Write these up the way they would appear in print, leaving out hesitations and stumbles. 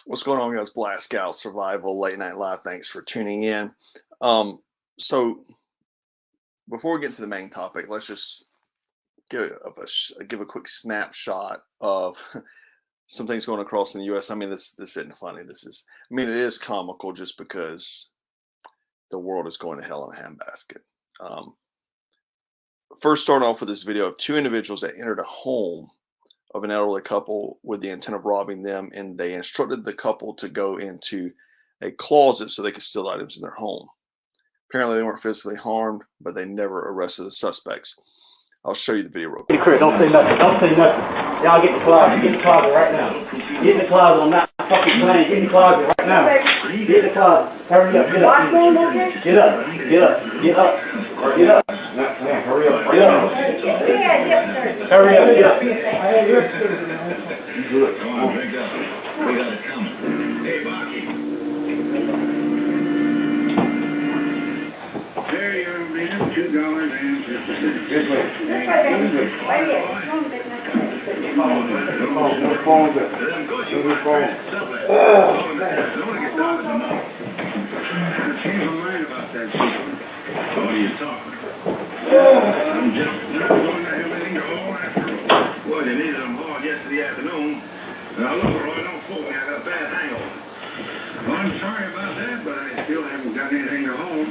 What's going on, guys? Blast Scout Survival Late Night Live. Thanks for tuning in. So before we get to the main topic, let's just give a quick snapshot of some things going across in the U.S. I mean, this isn't funny. It is comical just because the world is going to hell in a handbasket. First, start off with this video of two individuals that entered a home of an elderly couple with the intent of robbing them, and they instructed the couple to go into a closet so they could steal items in their home. Apparently, they weren't physically harmed, but they never arrested the suspects. I'll show you the video real quick. Don't say nothing. Don't say nothing. Y'all get in the closet. Get in the closet right now. Get in the closet. I'm not fucking playing. Get in the closet right now. Get in the closet. Hurry up. Get up. Get up. Get up. Get up. Get up. Hurry up. Get up. Hurry up. Get up. Good. Come on. We got it coming. Hey, Bobby. There you are, man. $2 and 50 cents. This way. Right here. Come on. The phone's up. The phone. Change my mind about that shit. What are you talking about? I'm just not going to have anything to hold after. Well, you needed them hard yesterday afternoon. Now, look, Roy, don't fool me. I got a bad hangover. Well, I'm sorry about that, but I still haven't got anything to hold.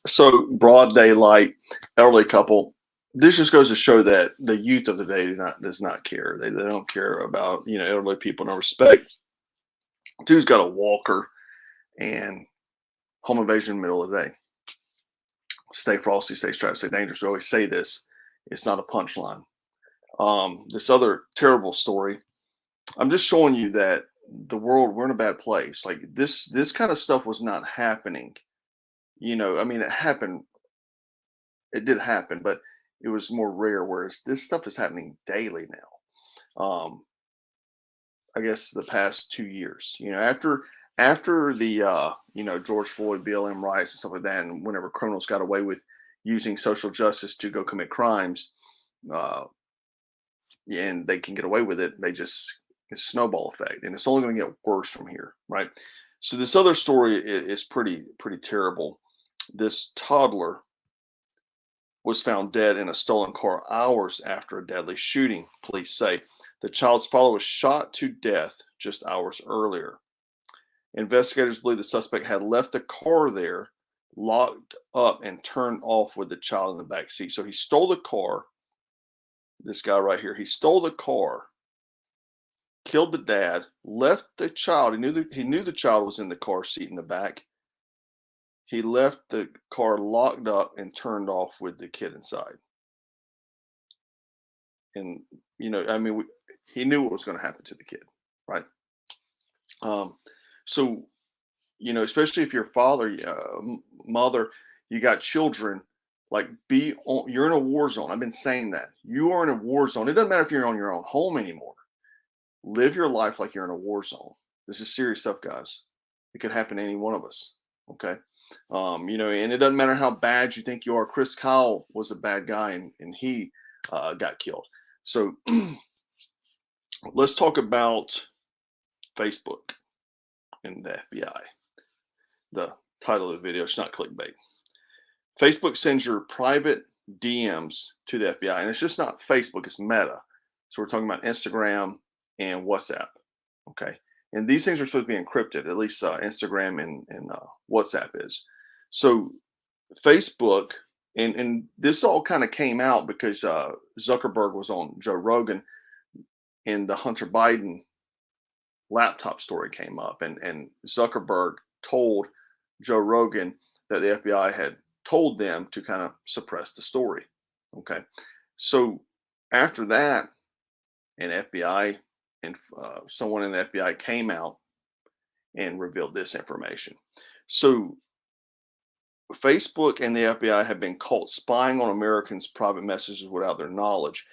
So, broad daylight, elderly couple. This just goes to show that the youth of the day does not care. They don't care about elderly people. No respect. Dude's got a walker and home invasion in the middle of the day. Stay frosty, stay strapped, stay dangerous. We always say this. It's not a punchline. This other terrible story. I'm just showing you that the world, we're in a bad place. Like this kind of stuff was not happening. It happened. It did happen, but it was more rare. Whereas this stuff is happening daily now. I guess the past 2 years. After the George Floyd BLM riots and stuff like that, and whenever criminals got away with using social justice to go commit crimes, and they can get away with it, it's a snowball effect, and it's only going to get worse from here, right? So this other story is pretty terrible. This toddler was found dead in a stolen car hours after a deadly shooting, police say. The child's father was shot to death just hours earlier. Investigators believe the suspect had left the car there, locked up, and turned off with the child in the back seat. So he stole the car. This guy right here, he stole the car, killed the dad, left the child. He knew the child was in the car seat in the back. He left the car locked up and turned off with the kid inside. And he knew what was going to happen to the kid, right? So, especially if you're a father, mother, you got children, you're in a war zone. I've been saying that. You are in a war zone. It doesn't matter if you're on your own home anymore. Live your life like you're in a war zone. This is serious stuff, guys. It could happen to any one of us. Okay. And it doesn't matter how bad you think you are. Chris Kyle was a bad guy and he got killed. So let's talk about Facebook and the FBI. The title of the video is not clickbait. Facebook sends your private DMs to the FBI, and it's just not Facebook, it's Meta. So we're talking about Instagram and WhatsApp. Okay. And these things are supposed to be encrypted, at least Instagram and WhatsApp is. So Facebook, and this all kind of came out because Zuckerberg was on Joe Rogan, and the Hunter Biden laptop story came up, and Zuckerberg told Joe Rogan that the FBI had told them to kind of suppress the story. Okay. So after that, an FBI and someone in the FBI came out and revealed this information. So Facebook and the FBI have been caught spying on Americans' private messages without their knowledge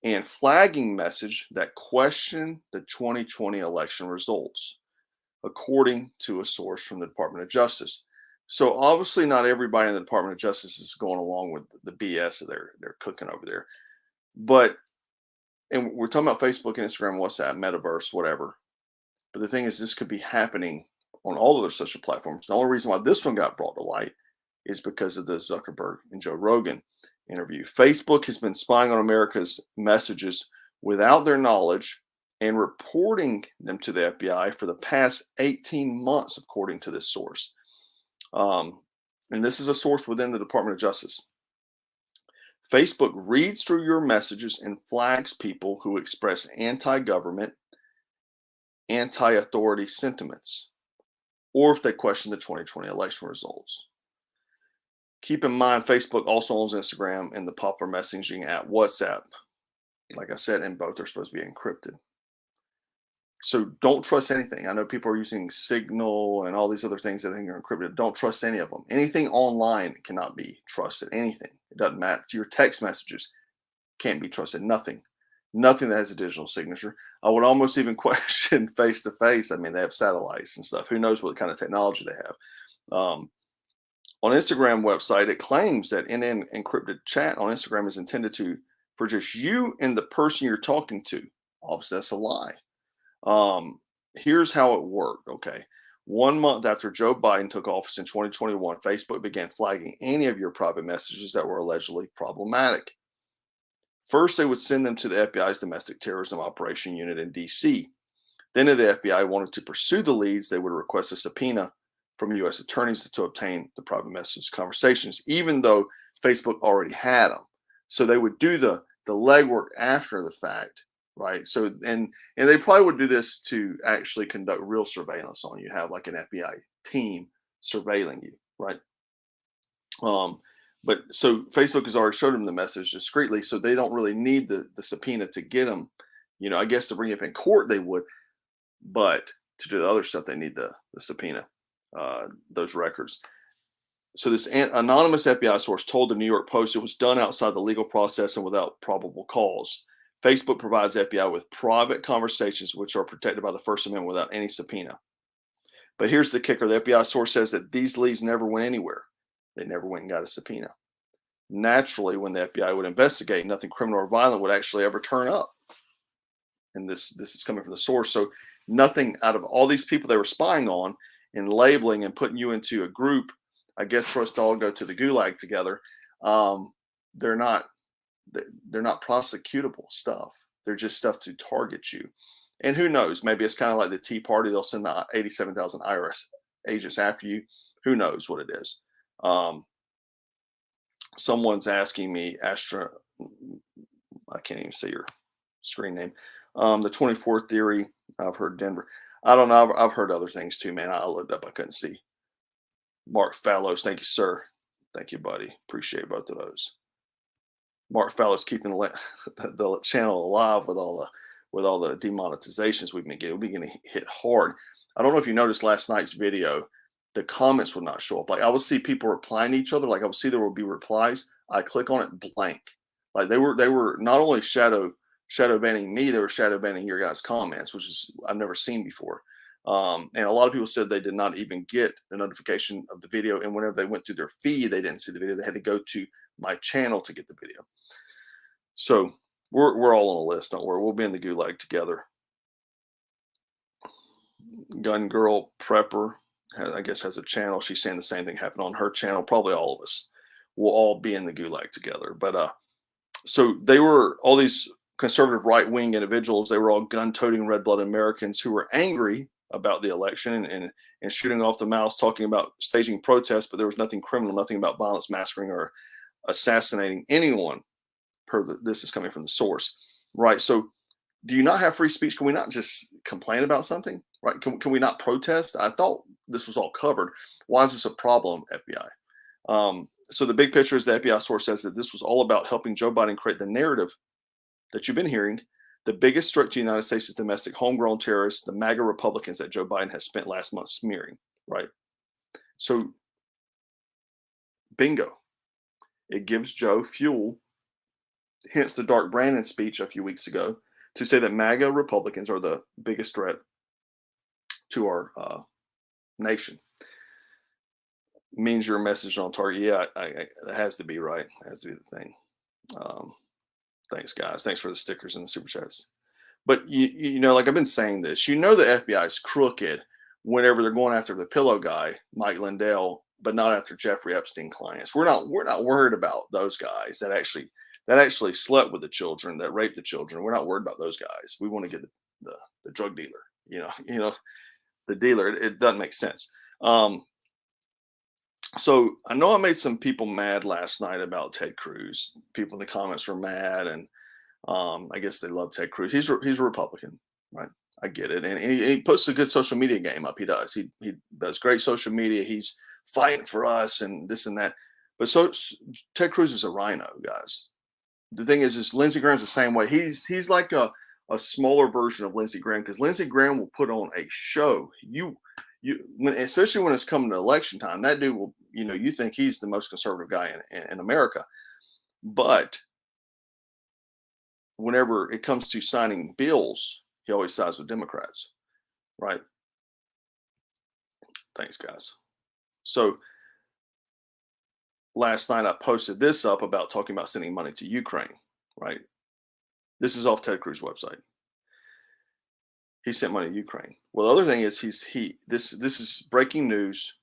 and flagging messages that question the 2020 election results, according to a source from the Department of Justice. So obviously not everybody in the Department of Justice is going along with the BS that they're cooking over there. But, and we're talking about Facebook, Instagram, WhatsApp, Metaverse, whatever. But the thing is, this could be happening on all other social platforms. The only reason why this one got brought to light is because of the Zuckerberg and Joe Rogan interview. Facebook has been spying on America's messages without their knowledge and reporting them to the FBI for the past 18 months, according to this source. And this is a source within the Department of Justice. Facebook reads through your messages and flags people who express anti-government, anti-authority sentiments, or if they question the 2020 election results. Keep in mind, Facebook also owns Instagram and the popular messaging app WhatsApp. Like I said, and both are supposed to be encrypted. So don't trust anything. I know people are using Signal and all these other things that I think are encrypted. Don't trust any of them. Anything online cannot be trusted. Anything. It doesn't matter. Your text messages can't be trusted. Nothing. Nothing that has a digital signature. I would almost even question face-to-face. I mean, they have satellites and stuff. Who knows what kind of technology they have. On Instagram website, it claims that end-to-end encrypted chat on Instagram is intended for just you and the person you're talking to. Obviously, that's a lie. Here's how it worked. Okay. 1 month after Joe Biden took office in 2021, Facebook began flagging any of your private messages that were allegedly problematic. First, they would send them to the FBI's Domestic Terrorism Operation Unit in DC. Then, if the FBI wanted to pursue the leads, they would request a subpoena from U.S. attorneys to obtain the private message conversations, even though Facebook already had them. So they would do the legwork after the fact, right? So and they probably would do this to actually conduct real surveillance on you, have like an FBI team surveilling you, right? But so Facebook has already showed them the message discreetly, so they don't really need the subpoena to get them. You know, I guess to bring it up in court they would, but to do the other stuff they need the subpoena, those records. So this anonymous FBI source told the New York Post it was done outside the legal process and without probable cause. Facebook provides the FBI with private conversations which are protected by the First Amendment without any subpoena. But here's the kicker. The FBI source says that these leads never went anywhere. They never went and got a subpoena. Naturally, when the FBI would investigate, nothing criminal or violent would actually ever turn up. And this is coming from the source. So nothing out of all these people they were spying on and labeling and putting you into a group, I guess for us to all go to the gulag together, they're not prosecutable stuff. They're just stuff to target you. And who knows? Maybe it's kind of like the Tea Party. They'll send the 87,000 IRS agents after you. Who knows what it is? Someone's asking me, I can't even say your screen name. The 24 theory. I've heard Denver. I don't know. I've heard other things too, man. I looked up. I couldn't see. Mark Fallows. Thank you, sir. Thank you, buddy. Appreciate both of those. Mark Fallows keeping the channel alive with all the demonetizations we've been getting. We're going to hit hard. I don't know if you noticed last night's video, the comments would not show up. Like I would see people replying to each other. Like I would see there would be replies. I click on it blank. Like they were not only shadow banning me, they were shadow banning your guys' comments, which is I've never seen before. And a lot of people said they did not even get the notification of the video. And whenever they went through their feed, they didn't see the video. They had to go to my channel to get the video. So we're all on a list. Don't worry. We'll be in the gulag together. Gun Girl Prepper, I guess, has a channel. She's saying the same thing happened on her channel. Probably all of us will all be in the gulag together. But so they were all these conservative right-wing individuals. They were all gun-toting, red-blooded Americans who were angry about the election and shooting off the mouths, talking about staging protests, but there was nothing criminal, nothing about violence, massacring, or assassinating anyone. This is coming from the source, right? So do you not have free speech? Can we not just complain about something, right? Can we not protest? I thought this was all covered. Why is this a problem, FBI? So the big picture is the FBI source says that this was all about helping Joe Biden create the narrative that you've been hearing. The biggest threat to the United States is domestic homegrown terrorists, the MAGA Republicans that Joe Biden has spent last month smearing, right? So bingo. It gives Joe fuel, hence the Dark Brandon speech a few weeks ago, to say that MAGA Republicans are the biggest threat to our nation. Means your message on target. Yeah, it has to be, right. It has to be the thing. Thanks, guys. Thanks for the stickers and the super chats. But you know, like I've been saying this, you know, the FBI is crooked whenever they're going after the pillow guy, Mike Lindell, but not after Jeffrey Epstein clients. We're not worried about those guys that actually slept with the children, that raped the children. We're not worried about those guys. We want to get the drug dealer, the dealer. It doesn't make sense. So I know I made some people mad last night about Ted Cruz. People in the comments were mad, and I guess they love Ted Cruz. He's a Republican, right? I get it, and he puts a good social media game up. He does. He does great social media. He's fighting for us and this and that. But Ted Cruz is a rhino, guys. The thing is Lindsey Graham's the same way. He's like a smaller version of Lindsey Graham, because Lindsey Graham will put on a show. Especially when it's coming to election time, that dude will, you think he's the most conservative guy in America, but whenever it comes to signing bills, he always sides with Democrats, right? Thanks, guys. So last night I posted this up about talking about sending money to Ukraine, right? This is off Ted Cruz website. He sent money to Ukraine. Well, the other thing is this is breaking news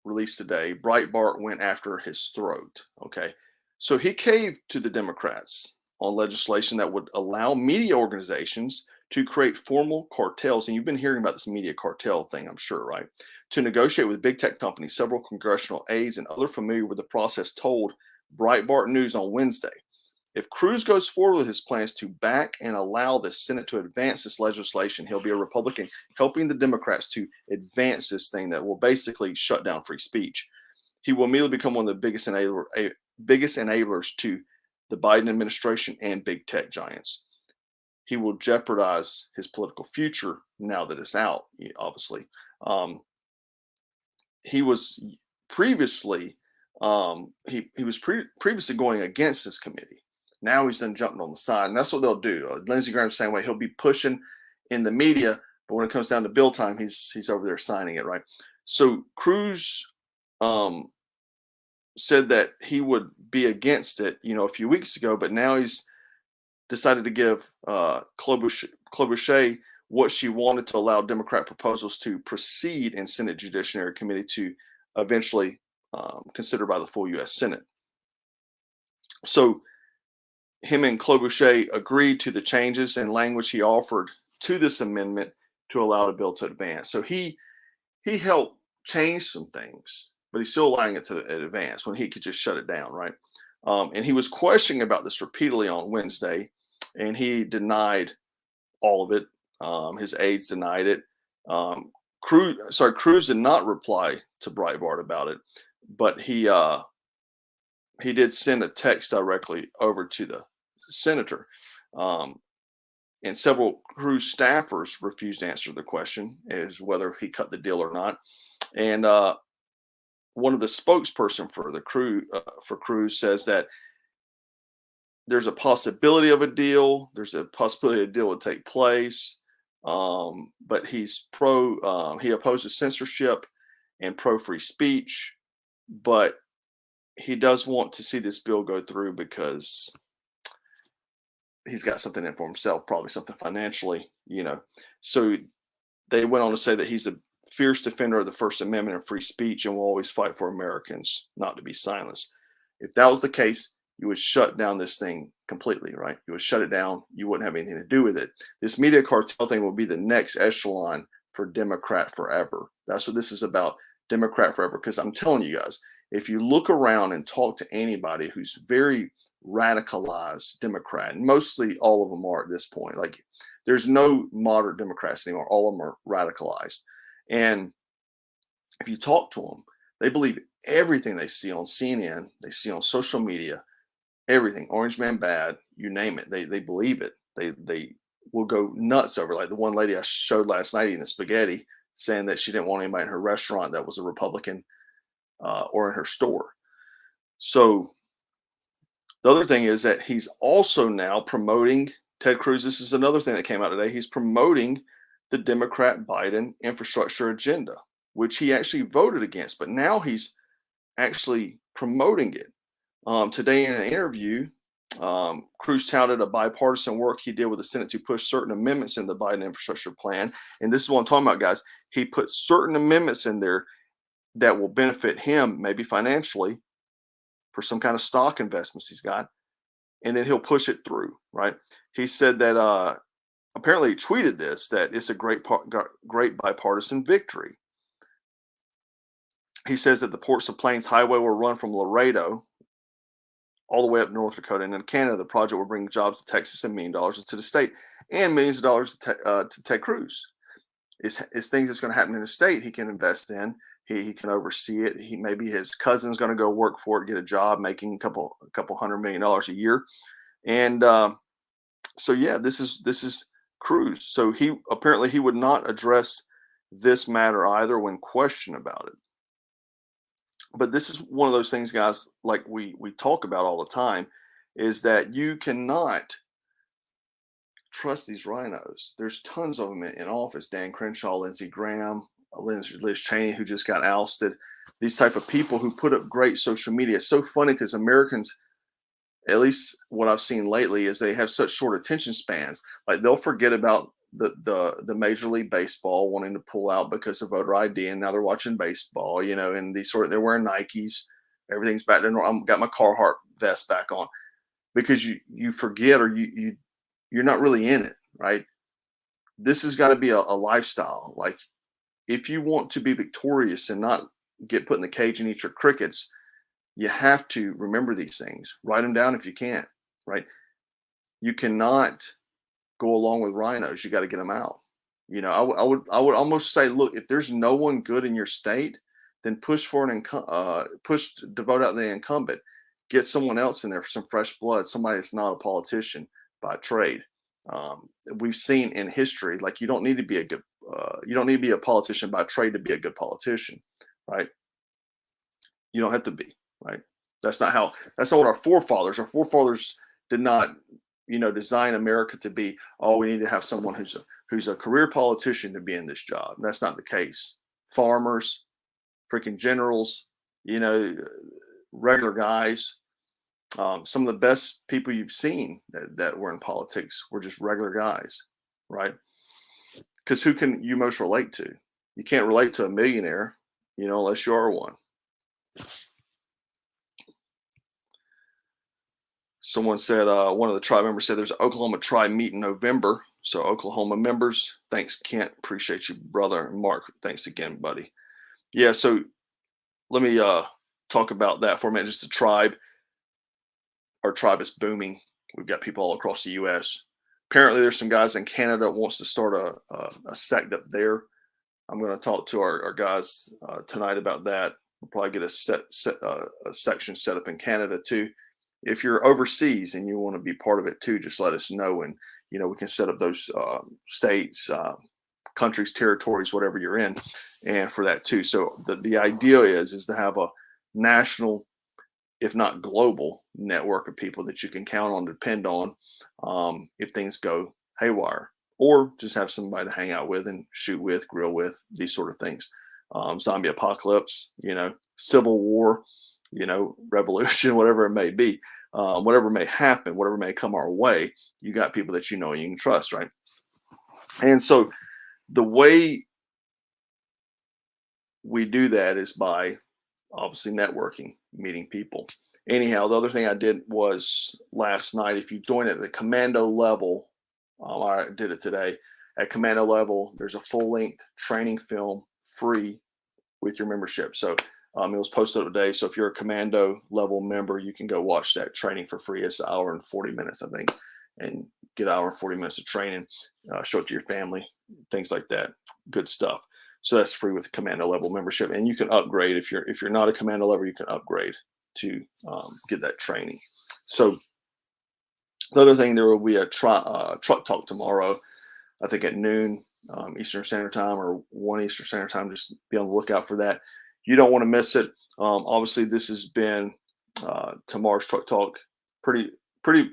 released today. Breitbart went after his throat. Okay. So he caved to the Democrats on legislation that would allow media organizations to create formal cartels. And you've been hearing about this media cartel thing, I'm sure, right? To negotiate with big tech companies. Several congressional aides and other familiar with the process told Breitbart News on Wednesday. If Cruz goes forward with his plans to back and allow the Senate to advance this legislation, he'll be a Republican helping the Democrats to advance this thing that will basically shut down free speech. He will immediately become one of the biggest enablers to the Biden administration and big tech giants. He will jeopardize his political future now that it's out, obviously. He was previously previously going against this committee. Now he's then jumping on the side, and that's what they'll do. Lindsey Graham's the same way. He'll be pushing in the media, but when it comes down to bill time, he's over there signing it, right? So Cruz said that he would be against it, a few weeks ago, but now he's decided to give Klobuchar what she wanted to allow Democrat proposals to proceed in Senate Judiciary Committee to eventually considered by the full U.S. Senate. So him and Klobuchar agreed to the changes and language he offered to this amendment to allow the bill to advance. So he helped change some things, but he's still allowing it to advance when he could just shut it down, right? And he was questioning about this repeatedly on Wednesday, and he denied all of it. His aides denied it. Cruz did not reply to Breitbart about it, but he did send a text directly over to the senator. And several Cruz staffers refused to answer the question as whether he cut the deal or not. And one of the spokesperson for Cruz says that there's a possibility of a deal. There's a possibility a deal would take place. But he's he opposes censorship and pro free speech, but he does want to see this bill go through because he's got something in for himself, probably something financially, So they went on to say that he's a fierce defender of the First Amendment and free speech and will always fight for Americans not to be silenced. If that was the case, you would shut down this thing completely, right? You would shut it down. You wouldn't have anything to do with it. This media cartel thing will be the next echelon for Democrat forever. That's what this is about, Democrat forever. Because I'm telling you guys, if you look around and talk to anybody who's very radicalized Democrat, and mostly all of them are at this point, like there's no moderate Democrats anymore. All of them are radicalized. And if you talk to them, they believe everything they see on CNN, they see on social media, everything, Orange Man bad, you name it. They believe it. They will go nuts over, like the one lady I showed last night eating the spaghetti, saying that she didn't want anybody in her restaurant that was a Republican or in her store. So the other thing is that he's also now promoting Ted Cruz. This is another thing that came out today. He's promoting the Democrat Biden infrastructure agenda, which he actually voted against, but now he's actually promoting it. Today in an interview, Cruz touted a bipartisan work he did with the Senate to push certain amendments in the Biden infrastructure plan. And this is what I'm talking about, guys. He put certain amendments in there that will benefit him, maybe financially, for some kind of stock investments he's got. And then he'll push it through, right? He said that apparently he tweeted this, that it's a great bipartisan victory. He says that the Ports of Plains Highway will run from Laredo all the way up North Dakota, and in Canada, the project will bring jobs to Texas and $1 million to the state, and millions of dollars to Ted Cruz. It's things that's going to happen in the state he can invest in. He can oversee it. Maybe his cousin's going to go work for it, get a job, making a couple $100 million a year, and so yeah, this is Cruz. So he would not address this matter either when questioned about it. But this is one of those things, guys, like we talk about all the time, is that you cannot trust these rhinos. There's tons of them in office. Dan Crenshaw, Lindsey Graham, Liz Cheney, who just got ousted. These type of people who put up great social media. It's so funny because Americans, at least what I've seen lately, is they have such short attention spans. Like they'll forget about the Major League Baseball wanting to pull out because of voter ID, and now they're watching baseball, and they're wearing Nikes. Everything's back to normal. I've got my Carhartt vest back on, because you forget, or you're not really in it, right? This has got to be a lifestyle. Like if you want to be victorious and not get put in the cage and eat your crickets, you have to remember these things. Write them down if you can, right? You cannot go along with rhinos. You got to get them out. I would almost say, look, if there's no one good in your state, then push for push to vote out the incumbent. Get someone else in there for some fresh blood, somebody that's not a politician by trade. We've seen in history, like you don't need to be a politician by trade to be a good politician, right? You don't have to be, right? That's not what our forefathers did not, design America to be. Oh, we need to have someone who's a career politician to be in this job. That's not the case. Farmers, freaking generals, regular guys. Some of the best people you've seen that were in politics were just regular guys, right? Because who can you most relate to? You can't relate to a millionaire, unless you are one. Someone said, one of the tribe members said there's an Oklahoma tribe meet in November. So Oklahoma members, thanks, Kent. Appreciate you, brother. And Mark, thanks again, buddy. Yeah, so let me talk about that for a minute. Just the tribe. Our tribe is booming. We've got people all across the U.S. Apparently, there's some guys in Canada that wants to start a sect up there. I'm going to talk to our guys tonight about that. We'll probably get a section set up in Canada too. If you're overseas and you want to be part of it too, just let us know, and we can set up those states, countries, territories, whatever you're in, and for that too. So the idea is to have a national, if not global, network of people that you can count on, depend on, if things go haywire, or just have somebody to hang out with and shoot with, grill with, these sort of things. Zombie apocalypse, civil war, revolution, whatever it may be, whatever may happen, whatever may come our way, you got people that you can trust, right? And so the way we do that is by obviously networking, meeting people. Anyhow, the other thing I did was last night, if you join at the commando level, I did it today. At commando level, there's a full-length training film free with your membership. So it was posted up today. So if you're a commando level member, you can go watch that training for free. It's an hour and 40 minutes, I think, and get an hour and 40 minutes of training, show it to your family, things like that. Good stuff. So that's free with commando level membership, and you can upgrade if you're not a commando level. You can upgrade to get that training. So the other thing, there will be a truck talk tomorrow, I think at noon Eastern Standard Time or 1 Eastern Standard Time. Just be on the lookout for that. You don't want to miss it. Obviously, this has been tomorrow's truck talk. Pretty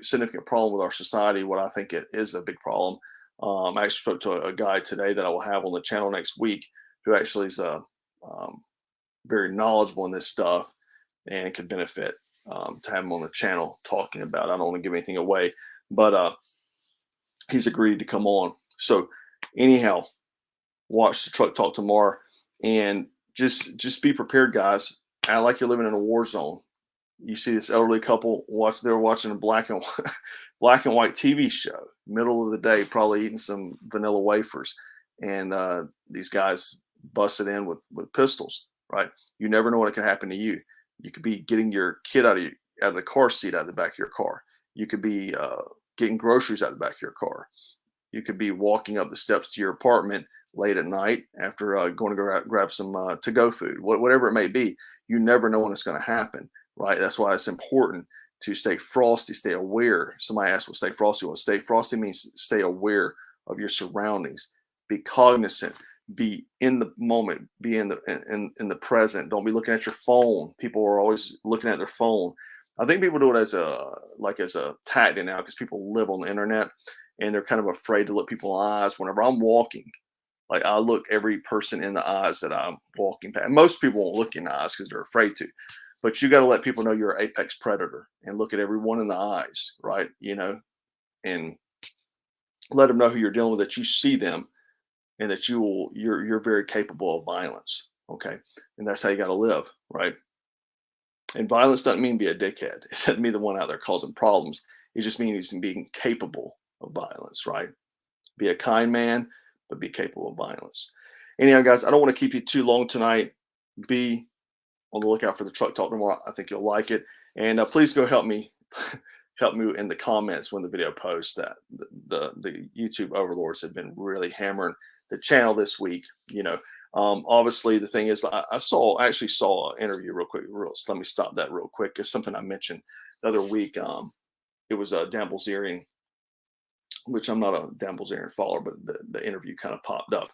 significant problem with our society. What I think it is a big problem. I actually spoke to a guy today that I will have on the channel next week, who actually is very knowledgeable in this stuff and could benefit to have him on the channel talking about. I don't want to give anything away, but he's agreed to come on. So anyhow, watch the Truck Talk tomorrow, and just be prepared, guys. Act like you're living in a war zone. You see this elderly couple they're watching a black and white TV show, middle of the day, probably eating some vanilla wafers, and these guys busted in with pistols. Right? You never know what can happen to you. You could be getting your kid out of the car seat, out of the back of your car. You could be getting groceries out of the back of your car. You could be walking up the steps to your apartment late at night after going to grab some to-go food, whatever it may be. You never know when it's going to happen, right? That's why it's important to stay frosty, stay aware. Somebody asked what stay frosty was. Stay frosty means stay aware of your surroundings. Be cognizant. Be in the moment. Be in the present. Don't be looking at your phone. People are always looking at their phone. I think people do it as a tactic now because people live on the internet and they're kind of afraid to look people in the eyes. Whenever I'm walking, like I look every person in the eyes that I'm walking past. Most people won't look in the eyes because they're afraid to, but you got to let people know you're an apex predator and look at everyone in the eyes, right? You know, and let them know who you're dealing with, that you see them and that you're very capable of violence. Okay. And that's how you got to live, right? And violence doesn't mean be a dickhead. It doesn't mean the one out there causing problems. It just means being capable of violence, right? Be a kind man, but be capable of violence. Anyhow, guys, I don't want to keep you too long tonight. Be on the lookout for the Truck Talk tomorrow. I think you'll like it. And please go help me in the comments when the video posts. That the YouTube overlords have been really hammering the channel this week. You know, obviously the thing is, I actually saw an interview real quick. Let me stop that real quick. It's something I mentioned the other week. It was a Dan Bilzerian, which I'm not a Dan Bilzerian follower, but the interview kind of popped up,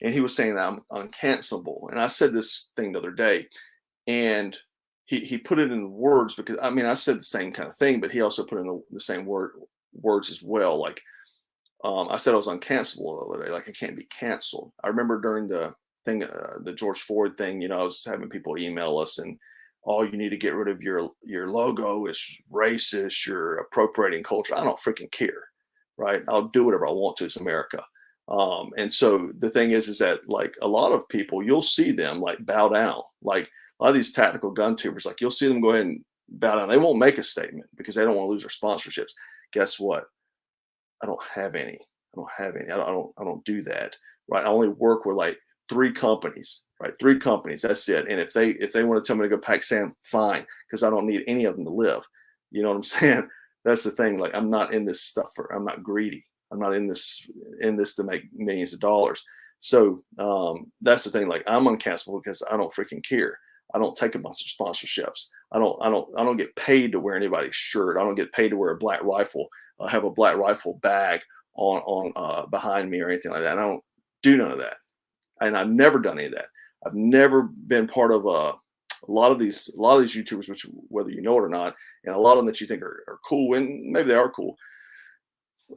and he was saying that I'm uncancelable. And I said this thing the other day, and he put it in words, because I mean I said the same kind of thing, but he also put in the same words as well. Like I said I was uncancelable the other day, like I can't be canceled. I remember during the thing, the George Floyd thing, you know, I was having people email us and, oh, you need to get rid of your logo. It's racist. You're appropriating culture. I don't freaking care, right? I'll do whatever I want to. It's America. And so the thing is that like a lot of people, you'll see them like bow down. Like a lot of these tactical gun tubers, like you'll see them go ahead and bow down. They won't make a statement because they don't want to lose their sponsorships. Guess what? I don't have any. I don't do that. Right. I only work with like 3 companies, right? 3 companies. That's it. And if they want to tell me to go pack sand, fine, because I don't need any of them to live. You know what I'm saying? That's the thing. Like I'm not in this stuff I'm not greedy. I'm not in this to make millions of dollars. So that's the thing. Like I'm uncancelable because I don't freaking care. I don't take a bunch of sponsorships. I don't get paid to wear anybody's shirt. I don't get paid to wear a black rifle. Have a black rifle bag on behind me or anything like that. I don't do none of that, and I've never done any of that. I've never been part of a lot of these YouTubers, which whether you know it or not, and a lot of them that you think are cool, and maybe they are cool.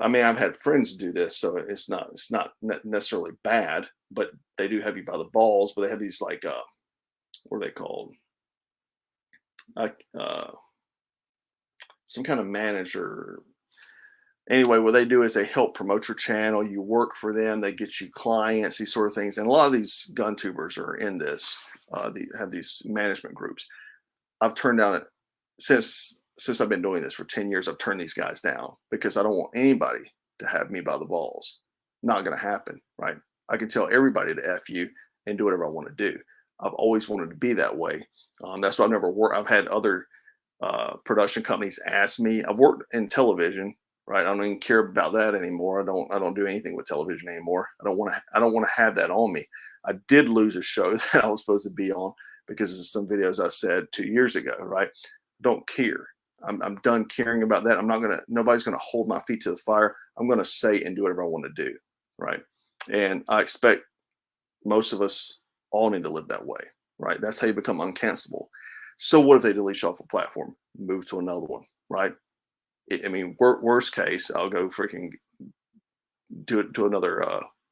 I mean, I've had friends do this, so it's not necessarily bad, but they do have you by the balls. But they have these like what are they called? Some kind of manager. Anyway, what they do is they help promote your channel. You work for them. They get you clients, these sort of things. And a lot of these gun tubers are in this. They have these management groups. I've turned down it since I've been doing this for 10 years. I've turned these guys down because I don't want anybody to have me by the balls. Not going to happen, right? I can tell everybody to F you and do whatever I want to do. I've always wanted to be that way. That's why I've never worked. I've had other production companies ask me. I've worked in television. Right, I don't even care about that anymore. I don't do anything with television anymore. I don't want to have that on me. I did lose a show that I was supposed to be on because of some videos I said 2 years ago. Right, don't care. I'm done caring about that. Nobody's gonna hold my feet to the fire. I'm gonna say and do whatever I want to do. Right, and I expect most of us all need to live that way. Right, that's how you become uncancelable. So what if they delete you off a platform? Move to another one. Right. I mean, worst case, I'll go freaking do it to another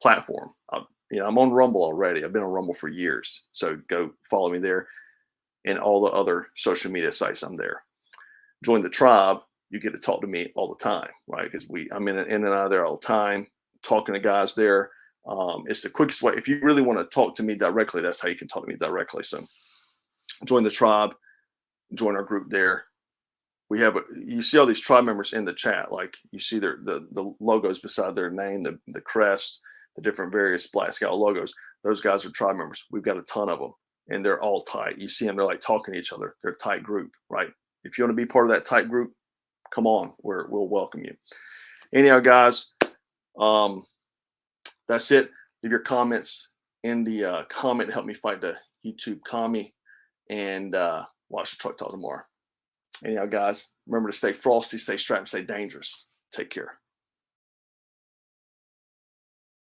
platform. I'm on Rumble already. I've been on Rumble for years. So go follow me there, and all the other social media sites. I'm there. Join the tribe, you get to talk to me all the time, right? Because I'm in and out of there all the time, talking to guys there. It's the quickest way. If you really want to talk to me directly, that's how you can talk to me directly. So join the tribe, join our group there. You see all these tribe members in the chat, like you see the logos beside their name, the crest, the different various Black Scout logos. Those guys are tribe members. We've got a ton of them, and they're all tight. You see them, they're like talking to each other. They're a tight group, right? If you want to be part of that tight group, come on, we'll welcome you. Anyhow, guys, that's it. Leave your comments in the comment. Help me fight the YouTube commie, and watch the Truck Talk tomorrow. Anyhow, guys, remember to stay frosty, stay strapped, stay dangerous. Take care.